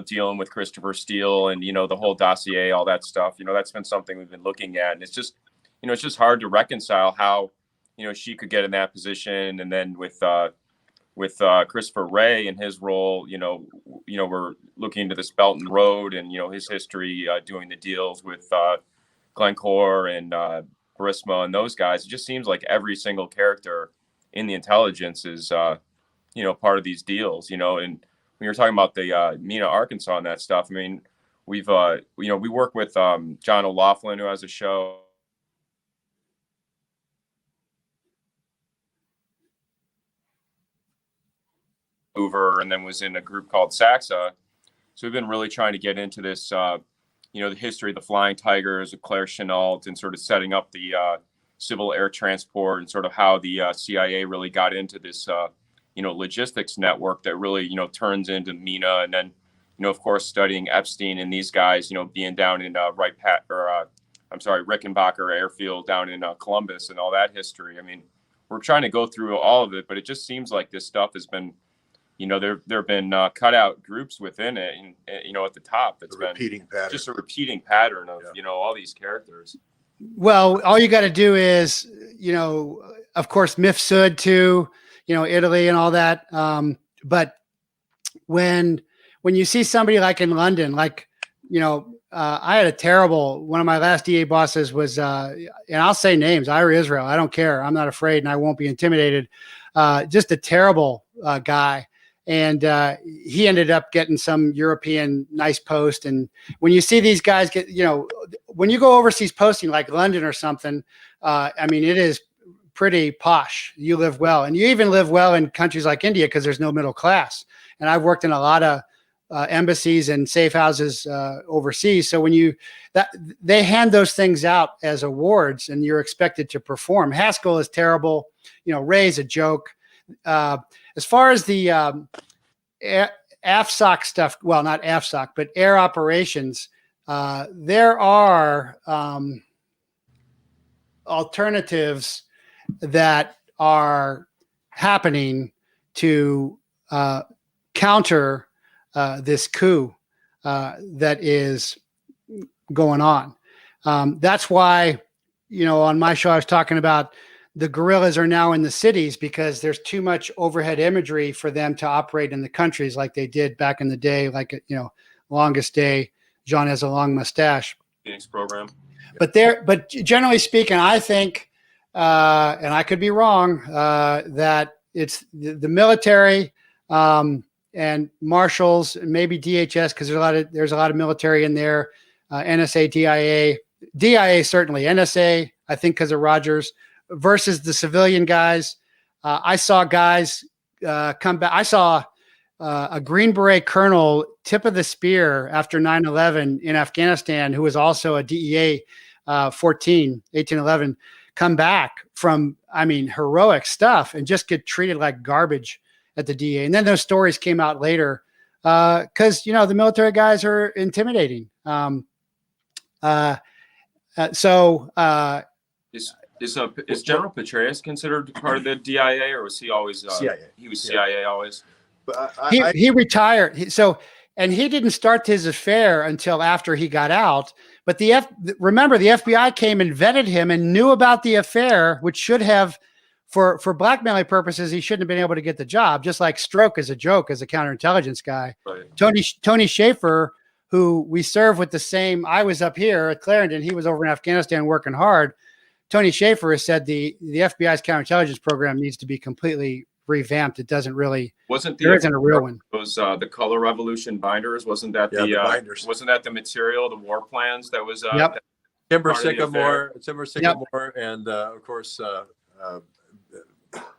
dealing with Christopher Steele and, the whole dossier, all that stuff. That's been something we've been looking at. And it's just, it's just hard to reconcile how, she could get in that position. And then with Christopher Wray and his role, we're looking into this Belt and Road and, his history doing the deals with Glencore and Burisma and those guys. It just seems like every single character in the intelligence is, part of these deals, and when you're talking about the Mena, Arkansas and that stuff, I mean, we work with John O'Loughlin, who has a show. And then was in a group called Saxa. So we've been really trying to get into this, the history of the Flying Tigers, of Claire Chennault, and sort of setting up the civil air transport, and sort of how the CIA really got into this, logistics network that really, turns into MENA. And then, of course, studying Epstein and these guys, being down in Rickenbacker Airfield down in Columbus, and all that history. I mean, we're trying to go through all of it, but it just seems like this stuff has been, there have been cut out groups within it, and at the top, that's been just a repeating pattern of all these characters. Well, all you got to do is, of course, Mifsud too, Italy and all that. But when you see somebody like in London, like, I had a terrible, one of my last DA bosses was, and I'll say names, Ira Israel. I don't care. I'm not afraid, and I won't be intimidated. Just a terrible guy. And he ended up getting some European nice post. And when you see these guys get, when you go overseas posting like London or something, I mean, it is pretty posh. You live well. And you even live well in countries like India because there's no middle class. And I've worked in a lot of embassies and safe houses overseas. So when they hand those things out as awards and you're expected to perform. Haskell is terrible. Ray's a joke. As far as the AFSOC stuff, well, not AFSOC, but air operations, there are alternatives that are happening to counter this coup that is going on. That's why, on my show, I was talking about the guerrillas are now in the cities because there's too much overhead imagery for them to operate in the countries like they did back in the day, like, Longest Day, John has a long mustache. Phoenix program. But generally speaking, I think, and I could be wrong, that it's the military and marshals, maybe DHS, because there's a lot of military in there, NSA, DIA certainly, NSA, I think because of Rogers, versus the civilian guys. I saw guys come back. I saw a Green Beret colonel, tip of the spear after 9/11 in Afghanistan, who was also a DEA 1811, come back from, heroic stuff and just get treated like garbage at the DEA. And then those stories came out later because, the military guys are intimidating. Is General Petraeus considered part of the DIA, or was he always CIA? He was CIA always. But he retired. And he didn't start his affair until after he got out. But remember, the FBI came and vetted him and knew about the affair, which should have, for blackmailing purposes, he shouldn't have been able to get the job. Just like Stroke is a joke as a counterintelligence guy. Right. Tony Schaefer, who we serve with the same. I was up here at Clarendon. He was over in Afghanistan working hard. Tony Schaefer has said the FBI's counterintelligence program needs to be completely revamped. It doesn't really. There isn't a real one. Was the Color Revolution binders? Wasn't that the binders? Wasn't that the material, the war plans that was? Yep. Timber Sycamore, and of course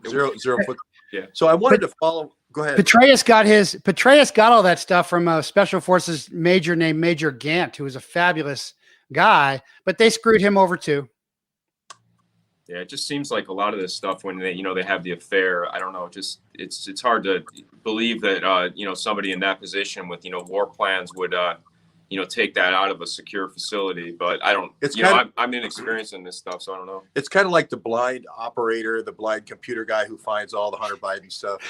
zero foot. Yeah. So I wanted to follow. Go ahead. Petraeus got all that stuff from a special forces major named Major Gant, who was a fabulous guy, but they screwed him over too. Yeah, it just seems like a lot of this stuff when they have the affair. I don't know. It's hard to believe that somebody in that position with war plans would take that out of a secure facility. But I don't. I'm inexperienced in this stuff, so I don't know. It's kind of like the blind operator, the blind computer guy who finds all the Hunter Biden stuff.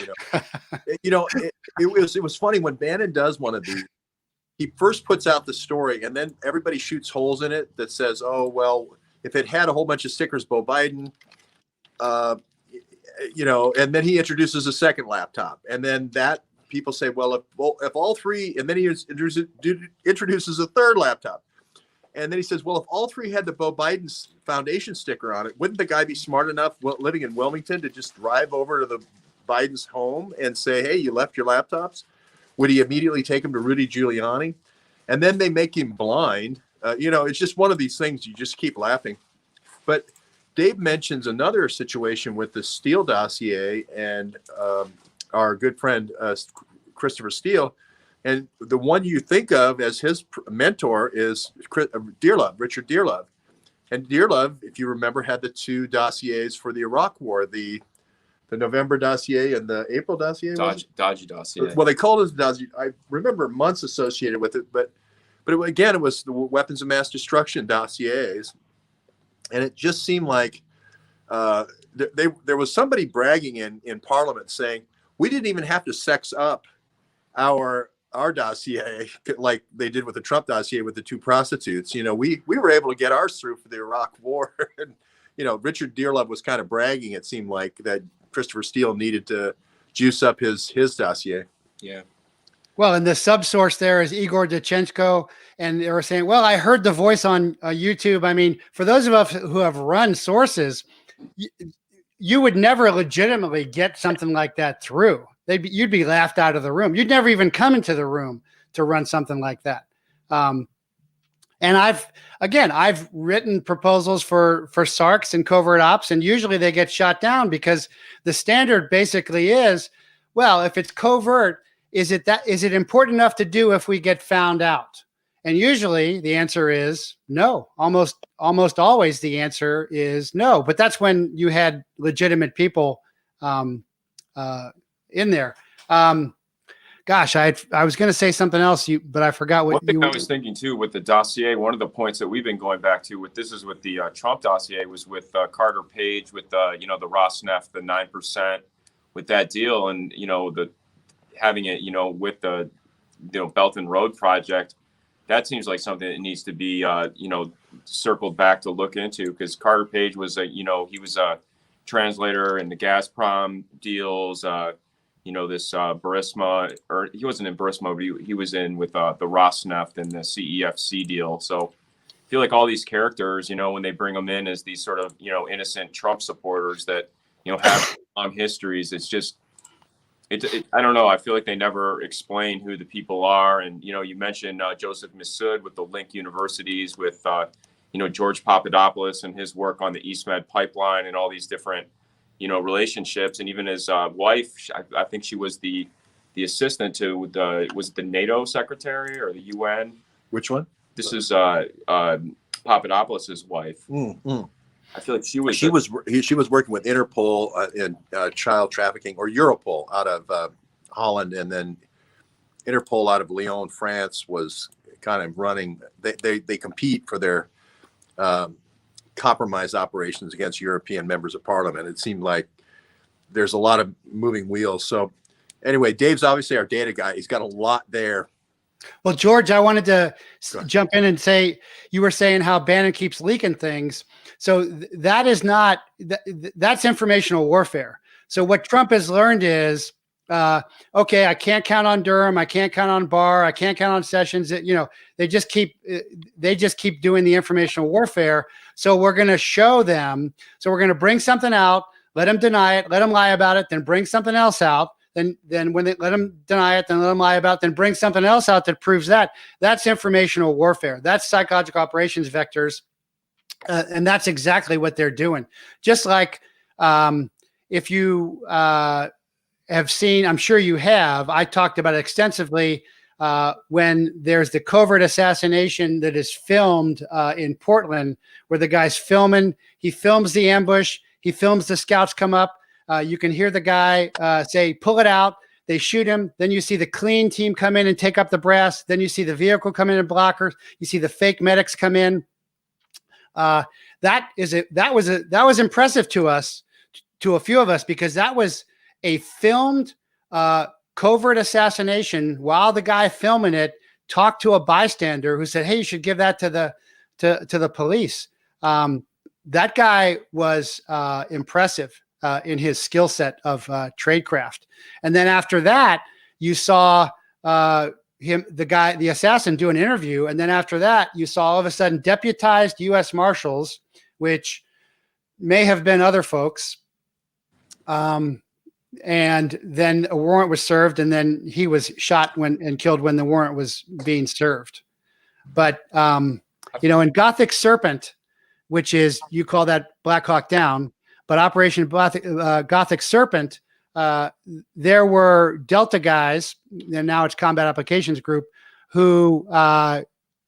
It was funny when Bannon does one of these. He first puts out the story, and then everybody shoots holes in it that says, "Oh well." If it had a whole bunch of stickers, Bo Biden, and then he introduces a second laptop, and then that people say, if all three, and then he introduces a third laptop, and then he says, if all three had the Bo Biden's foundation sticker on it, wouldn't the guy be smart enough, living in Wilmington, to just drive over to the Biden's home and say, "Hey, you left your laptops"? Would he immediately take him to Rudy Giuliani? And then they make him blind. It's just one of these things you just keep laughing. But Dave mentions another situation with the Steele dossier and our good friend Christopher Steele. And the one you think of as his mentor is Dearlove, Richard Dearlove. And Dearlove, if you remember, had the 2 dossiers for the Iraq War, the November dossier and the April dossier. Dodgy dossier. Well, they called it the dossier. I remember months associated with it, but again, it was the weapons of mass destruction dossiers. And it just seemed like there was somebody bragging in Parliament saying, we didn't even have to sex up our dossier like they did with the Trump dossier with the 2 prostitutes. You know, we were able to get ours through for the Iraq War. And, you know, Richard Dearlove was kind of bragging, it seemed like, that Christopher Steele needed to juice up his dossier. Yeah. Well, and the subsource there is Igor Dachenko, and they were saying, well, I heard the voice on YouTube. I mean, for those of us who have run sources, you would never legitimately get something like that through. You'd be laughed out of the room. You'd never even come into the room to run something like that. And I've written proposals for SARCs and covert ops, and usually they get shot down because the standard basically is, well, if it's covert, is it important enough to do if we get found out? And usually the answer is no. Almost always the answer is no. But that's when you had legitimate people in there. Gosh, I was going to say something else, but I forgot what One thing I was thinking too with the dossier. One of the points that we've been going back to with the Trump dossier was with Carter Page with the Rosneft, the 9% with that deal, and having it with the Belt and Road Project. That seems like something that needs to be circled back to look into, because Carter Page was he was a translator in the Gazprom deals. This Burisma, or he wasn't in Burisma, but he was in with the Rosneft and the CEFC deal. So I feel like all these characters, when they bring them in as these sort of, innocent Trump supporters that, have long histories, it's just, I don't know. I feel like they never explain who the people are. And, you mentioned Joseph Massoud with the Link Universities, with, George Papadopoulos and his work on the East Med pipeline and all these different, relationships. And even his wife, I think she was the assistant to was it the NATO secretary or the UN? Which one? This is Papadopoulos's wife. Mm-hmm. I feel like she was working with Interpol in child trafficking, or Europol out of Holland, and then Interpol out of Lyon, France, was kind of running. They compete for their compromise operations against European members of Parliament. It seemed like there's a lot of moving wheels. So anyway, Dave's obviously our data guy. He's got a lot there. Well, George, I wanted to jump in and say, you were saying how Bannon keeps leaking things. So that is not, that's informational warfare. So what Trump has learned is, okay, I can't count on Durham. I can't count on Barr. I can't count on Sessions. They just keep doing the informational warfare. So we're going to show them. So we're going to bring something out, let them deny it, let them lie about it, then bring something else out. Then when they let them deny it, then let them lie about it, then bring something else out that proves that. That's informational warfare. That's psychological operations vectors. And that's exactly what they're doing. Just like if you have seen, I'm sure you have, I talked about it extensively when there's the covert assassination that is filmed in Portland, where the guy's filming, he films the ambush, he films the scouts come up. You can hear the guy say, pull it out. They shoot him. Then you see the clean team come in and take up the brass. Then you see the vehicle come in and blockers. You see the fake medics come in. That was impressive to us, to a few of us, because that was a filmed covert assassination while the guy filming it talked to a bystander who said, hey, you should give that to the police. That guy was impressive in his skill set of tradecraft. And then after that, you saw the assassin, do an interview. And then after that, you saw all of a sudden deputized U.S. Marshals, which may have been other folks. And then a warrant was served, and then he was shot and killed when the warrant was being served. But, in Gothic Serpent, which is, you call that Black Hawk Down, but Operation Gothic Serpent there were Delta guys, and now it's Combat Applications Group, who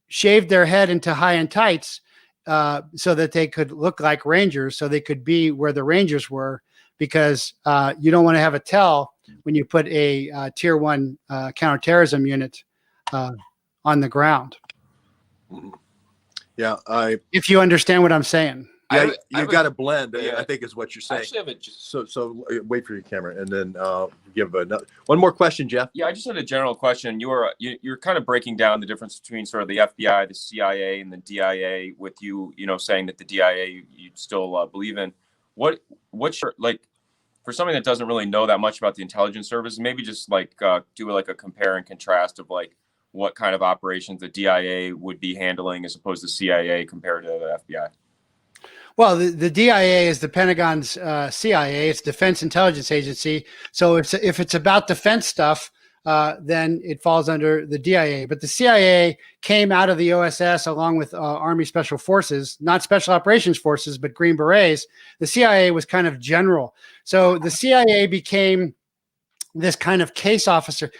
shaved their head into high-end tights so that they could look like Rangers, so they could be where the Rangers were, because you don't want to have a tell when you put a Tier 1 counterterrorism unit on the ground. Yeah, if you understand what I'm saying. yeah, you got to blend. yeah. I think is what you're saying. Actually, I have So wait for your camera, and then give one more question, Jeff. Yeah, I just had a general question. You're kind of breaking down the difference between sort of the FBI, the CIA, and the DIA. With you saying that the DIA you still believe in. What's your, like, for somebody that doesn't really know that much about the intelligence service, maybe just like do like a compare and contrast of like what kind of operations the DIA would be handling as opposed to CIA compared to the FBI. Well, the DIA is the Pentagon's CIA. It's Defense Intelligence Agency. So if it's about defense stuff, then it falls under the DIA. But the CIA came out of the OSS along with Army Special Forces, not Special Operations Forces, but Green Berets. The CIA was kind of general. So the CIA became this kind of case officer.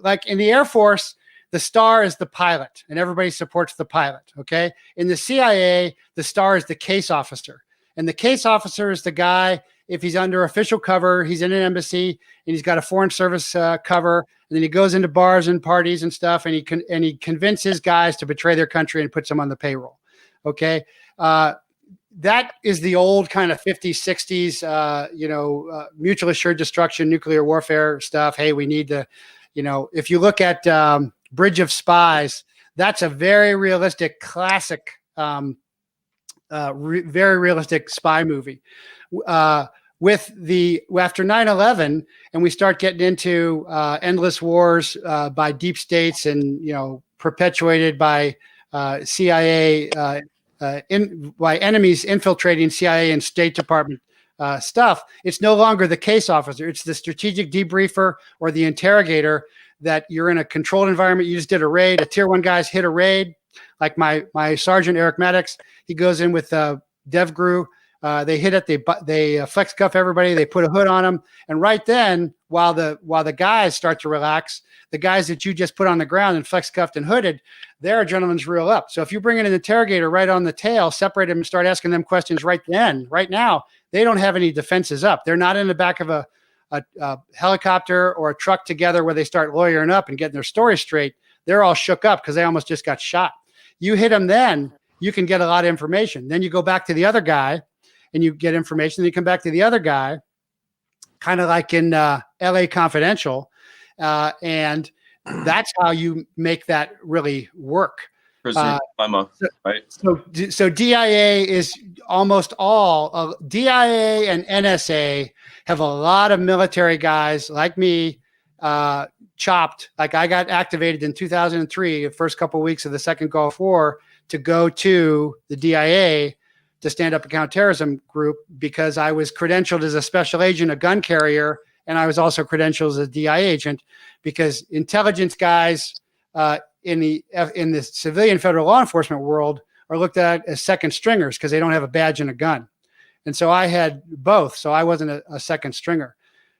Like in the Air Force, the star is the pilot, and everybody supports the pilot, okay? In the CIA, the star is the case officer. And the case officer is the guy, if he's under official cover, he's in an embassy, and he's got a foreign service cover, and then he goes into bars and parties and stuff, and he convinces guys to betray their country and puts them on the payroll, okay? That is the old kind of 50s, 60s, mutual assured destruction, nuclear warfare stuff. Hey, we need to, if you look at Bridge of Spies, that's a very realistic, classic, very realistic spy movie. After 9/11, and we start getting into endless wars by deep states and perpetuated by CIA, by enemies infiltrating CIA and State Department stuff. It's no longer the case officer; it's the strategic debriefer or the interrogator. That you're in a controlled environment. You just did a raid. A Tier 1 guy's hit a raid. Like my sergeant, Eric Maddox, he goes in with DevGru. They hit it. They flex cuff everybody. They put a hood on them. And right then, while the guys start to relax, the guys that you just put on the ground and flex cuffed and hooded, their adrenaline's real up. So if you bring in an interrogator right on the tail, separate them and start asking them questions right now, they don't have any defenses up. They're not in the back of a helicopter or a truck together where they start lawyering up and getting their story straight. They're all shook up because they almost just got shot. You hit them, then you can get a lot of information. Then you go back to the other guy and you get information. Then you come back to the other guy, kind of like in LA Confidential. And that's how you make that really work. Dilemma, right? So DIA is almost all DIA and NSA have a lot of military guys like me chopped. Like I got activated in 2003, the first couple of weeks of the second Gulf War, to go to the DIA to stand up a counterterrorism group because I was credentialed as a special agent, a gun carrier, and I was also credentialed as a DIA agent because intelligence guys in the civilian federal law enforcement world are looked at as second stringers because they don't have a badge and a gun. And so I had both. So I wasn't a second stringer.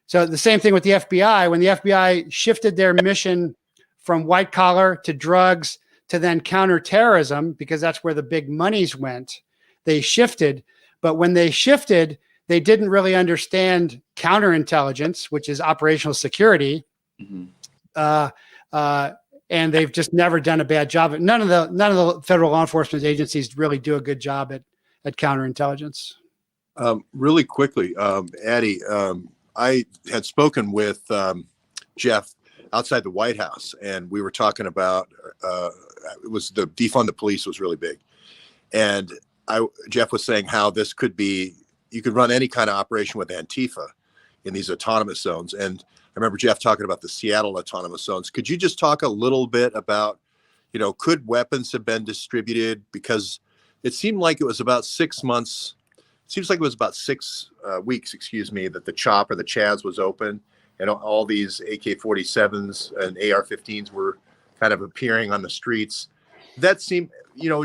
So the same thing with the FBI. When the FBI shifted their mission from white collar to drugs to then counterterrorism, because that's where the big monies went, they shifted. But when they shifted, they didn't really understand counterintelligence, which is operational security. Mm-hmm. And they've just never done a bad job. None of the federal law enforcement agencies really do a good job at counterintelligence. Really quickly, Addie, I had spoken with Jeff outside the White House, and we were talking about it was the defund the police was really big, and Jeff was saying how this could be, you could run any kind of operation with Antifa in these autonomous zones. And I remember Jeff talking about the Seattle autonomous zones. Could you just talk a little bit about, could weapons have been distributed? Because it seemed like it was about 6 months. Seems like it was about 6 weeks, that the CHOP or the Chaz was open, and all these AK-47s and AR-15s were kind of appearing on the streets. That seemed,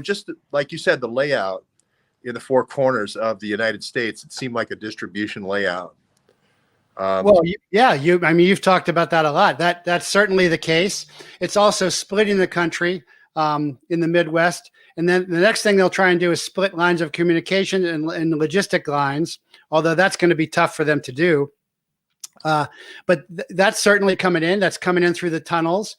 just like you said, the layout in the four corners of the United States, it seemed like a distribution layout. Well, I mean, you've talked about that a lot. That's certainly the case. It's also splitting the country in the Midwest. And then the next thing they'll try and do is split lines of communication and logistic lines, although that's going to be tough for them to do. But that's certainly coming in. That's coming in through the tunnels.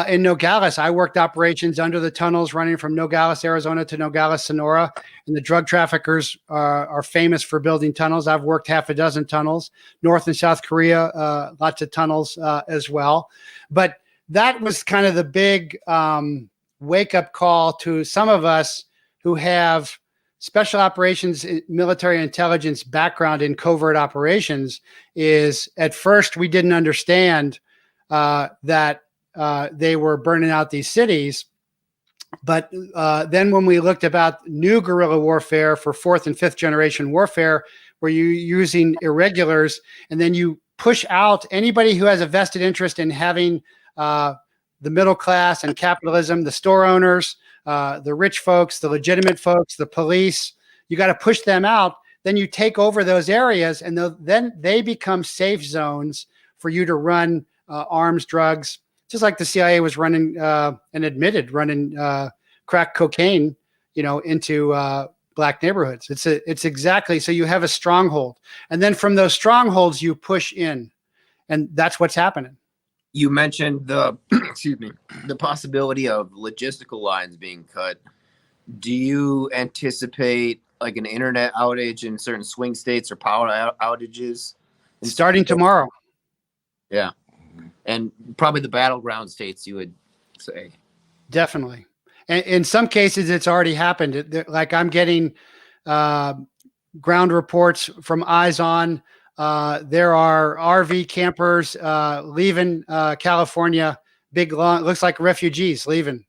In Nogales, I worked operations under the tunnels running from Nogales, Arizona to Nogales, Sonora. And the drug traffickers are famous for building tunnels. I've worked half a dozen tunnels. North and South Korea, lots of tunnels as well. But that was kind of the big wake-up call to some of us who have special operations, military intelligence background in covert operations. Is at first we didn't understand that they were burning out these cities. But then when we looked about new guerrilla warfare for fourth and fifth generation warfare, where you're using irregulars, and then you push out anybody who has a vested interest in having the middle class and capitalism, the store owners, the rich folks, the legitimate folks, the police, you got to push them out. Then you take over those areas, and then they become safe zones for you to run arms, drugs, just like the CIA was running and admitted running crack cocaine, into black neighborhoods. It's exactly, so you have a stronghold, and then from those strongholds you push in, and that's what's happening. You mentioned the excuse me, the possibility of logistical lines being cut. Do you anticipate like an internet outage in certain swing states or power outages? Starting tomorrow. Yeah. And probably the battleground states, you would say. Definitely. And in some cases, it's already happened. Like I'm getting ground reports from Eyes On. There are RV campers leaving California, big long, looks like refugees leaving.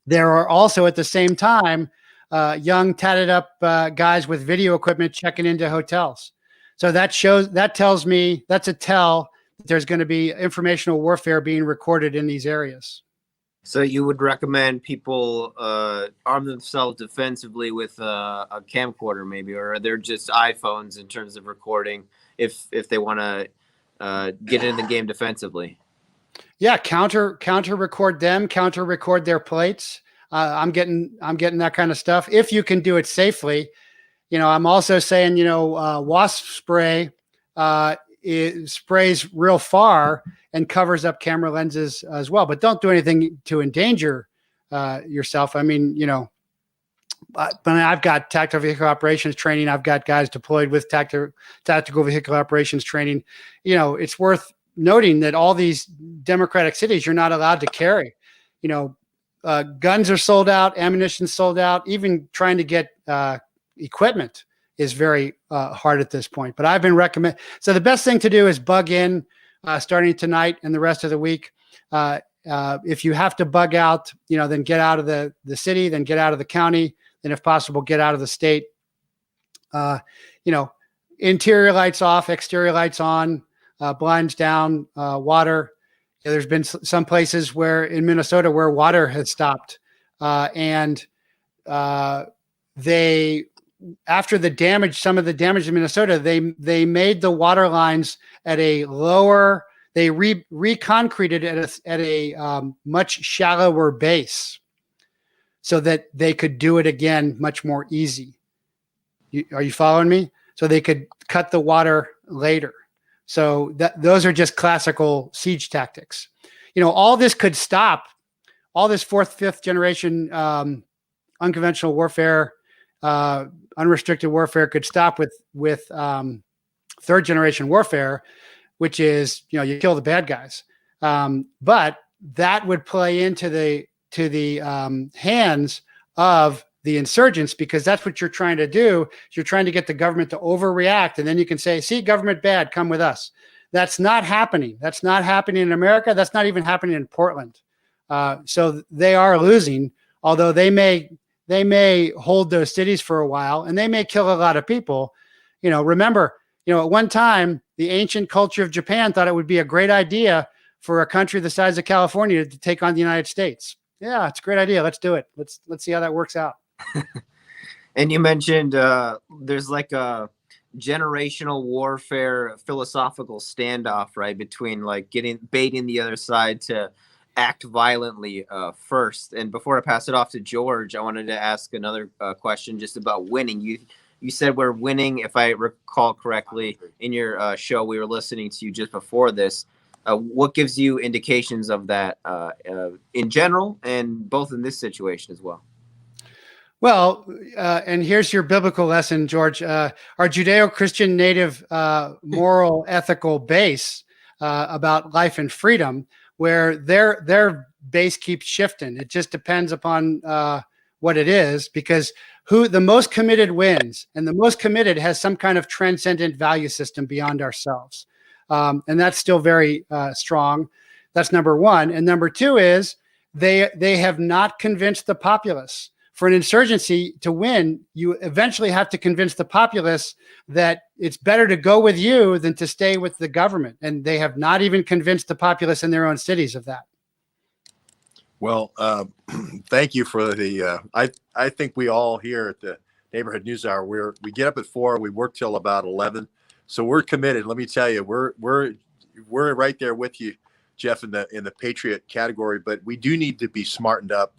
There are also at the same time young tatted up guys with video equipment checking into hotels. So that tells me that's a tell that there's going to be informational warfare being recorded in these areas. So you would recommend people arm themselves defensively with a camcorder, maybe, or they're just iPhones in terms of recording if they want to get in the game defensively? Yeah, counter record them, counter record their plates. I'm getting that kind of stuff if you can do it safely. I'm also saying wasp spray it sprays real far and covers up camera lenses as well, but don't do anything to endanger yourself. I mean, but I've got tactical vehicle operations training. I've got guys deployed with tactical vehicle operations training. It's worth noting that all these democratic cities, you're not allowed to carry. Guns are sold out, ammunition sold out. Even trying to get equipment is very hard at this point. But I've been recommending. So the best thing to do is bug in starting tonight and the rest of the week. If you have to bug out, then get out of the city, then get out of the county, then if possible, get out of the state. Interior lights off, exterior lights on, blinds down, water. There's been some places in Minnesota where water has stopped, and after the damage, some of the damage in Minnesota, they made the water lines at a lower. They reconcreted at a much shallower base, so that they could do it again much more easy. Are you following me? So they could cut the water later. So those are just classical siege tactics. All this could stop. All this fourth, fifth generation unconventional warfare, unrestricted warfare could stop with third generation warfare, which is you kill the bad guys. But that would play into the hands of the insurgents, because that's what you're trying to do. You're trying to get the government to overreact, and then you can say, see, government bad, come with us. That's not happening. That's not happening in America. That's not even happening in Portland. So they are losing, although they may hold those cities for a while, and they may kill a lot of people. Remember, at one time, the ancient culture of Japan thought it would be a great idea for a country the size of California to take on the United States. Yeah, it's a great idea. Let's do it. Let's see how that works out. And you mentioned there's like a generational warfare philosophical standoff, right, between like baiting the other side to act violently first. And before I pass it off to George, I wanted to ask another question just about winning. You said we're winning, if I recall correctly, in your show we were listening to you just before this. What gives you indications of that in general, and both in this situation as well? Well, and here's your biblical lesson, George. Our Judeo-Christian native moral, ethical base about life and freedom, where their base keeps shifting. It just depends upon what it is, because who the most committed wins, and the most committed has some kind of transcendent value system beyond ourselves, and that's still very strong. That's number one. And number two is they have not convinced the populace. For an insurgency to win, you eventually have to convince the populace that it's better to go with you than to stay with the government. And they have not even convinced the populace in their own cities of that. Well, thank you for the, I think we all here at the Neighborhood News Hour, we get up at 4, we work till about 11. So we're committed. Let me tell you, we're right there with you, Jeff, in the Patriot category, but we do need to be smartened up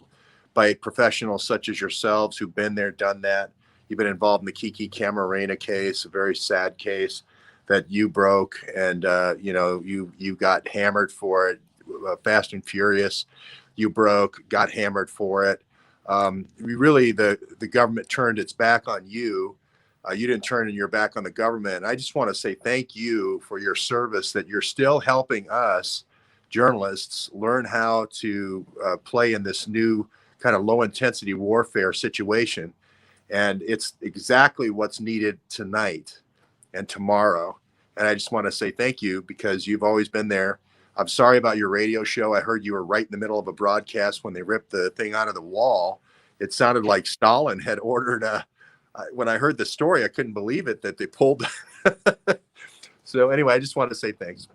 by professionals such as yourselves who've been there, done that. You've been involved in the Kiki Camarena case, a very sad case that you broke, and you got hammered for it. Fast and Furious, you broke, got hammered for it. The government turned its back on you. You didn't turn your back on the government. And I just want to say thank you for your service, that you're still helping us journalists learn how to play in this new kind of low intensity warfare situation. And it's exactly what's needed tonight and tomorrow. And I just want to say thank you, because you've always been there. I'm sorry about your radio show. I heard you were right in the middle of a broadcast when they ripped the thing out of the wall. It sounded like Stalin had ordered when I heard the story, I couldn't believe it that they pulled. So anyway, I just want to say thanks.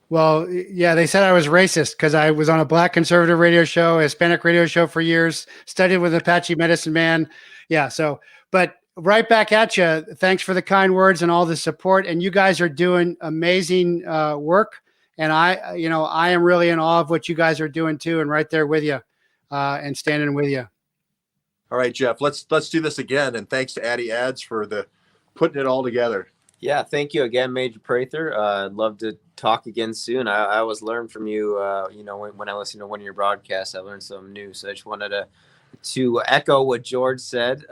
Well, yeah, they said I was racist because I was on a Black conservative radio show, a Hispanic radio show for years, studied with Apache Medicine Man. Yeah. So, but right back at you. Thanks for the kind words and all the support. And you guys are doing amazing work. And I am really in awe of what you guys are doing too, and right there with you and standing with you. All right, Jeff, let's do this again. And thanks to Addy Ads for putting it all together. Yeah, thank you again, Major Prather. I'd love to talk again soon. I always learn from you. When I listen to one of your broadcasts, I learned something new. So I just wanted to echo what George said.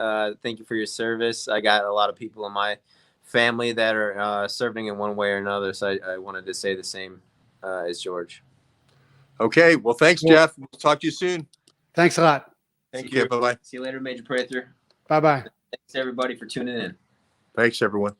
Thank you for your service. I got a lot of people in my family that are serving in one way or another. So I wanted to say the same as George. Okay. Well, thanks, Jeff. We'll talk to you soon. Thanks a lot. Thank you. Bye-bye. See you later, Major Prather. Bye-bye. Thanks, everybody, for tuning in. Thanks, everyone.